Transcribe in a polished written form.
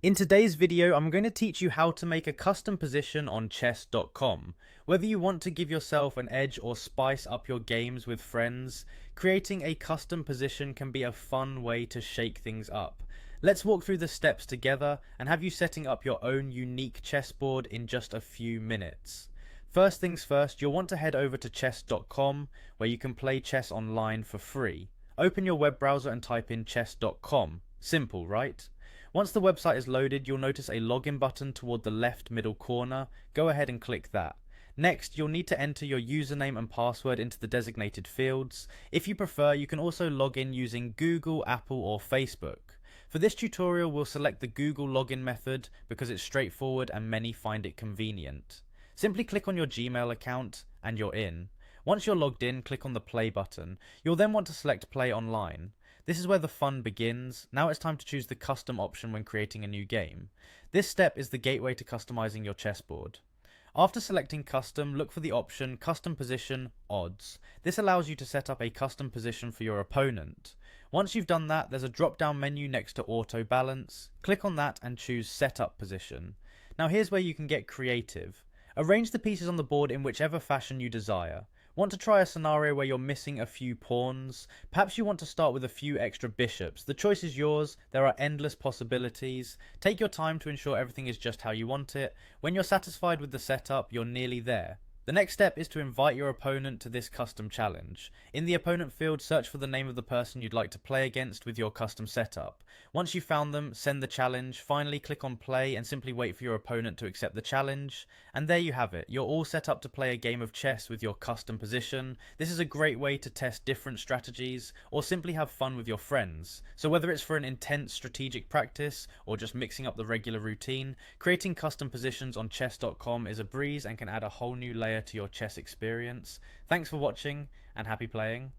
In today's video, I'm going to teach you how to make a custom position on chess.com. Whether you want to give yourself an edge or spice up your games with friends, creating a custom position can be a fun way to shake things up. Let's walk through the steps together and have you setting up your own unique chessboard in just a few minutes. First things first, you'll want to head over to chess.com where you can play chess online for free. Open your web browser and type in chess.com. Simple, right? Once the website is loaded, you'll notice a login button toward the left middle corner. Go ahead and click that. Next, you'll need to enter your username and password into the designated fields. If you prefer, you can also log in using Google, Apple, or Facebook. For this tutorial, we'll select the Google login method because it's straightforward and many find it convenient. Simply click on your Gmail account and you're in. Once you're logged in, click on the play button. You'll then want to select play online. This is where the fun begins. Now it's time to choose the custom option when creating a new game. This step is the gateway to customizing your chessboard. After selecting custom, look for the option custom position odds. This allows you to set up a custom position for your opponent. Once you've done that, there's a drop down menu next to auto balance. Click on that and choose setup position. Now here's where you can get creative. Arrange the pieces on the board in whichever fashion you desire. Want to try a scenario where you're missing a few pawns? Perhaps you want to start with a few extra bishops. The choice is yours. There are endless possibilities. Take your time to ensure everything is just how you want it. When you're satisfied with the setup, you're nearly there. The next step is to invite your opponent to this custom challenge. In the opponent field, search for the name of the person you'd like to play against with your custom setup. Once you've found them, send the challenge. Finally, click on play and simply wait for your opponent to accept the challenge. And there you have it. You're all set up to play a game of chess with your custom position. This is a great way to test different strategies or simply have fun with your friends. So whether it's for an intense strategic practice or just mixing up the regular routine, creating custom positions on chess.com is a breeze and can add a whole new layer to your chess experience. Thanks for watching and happy playing.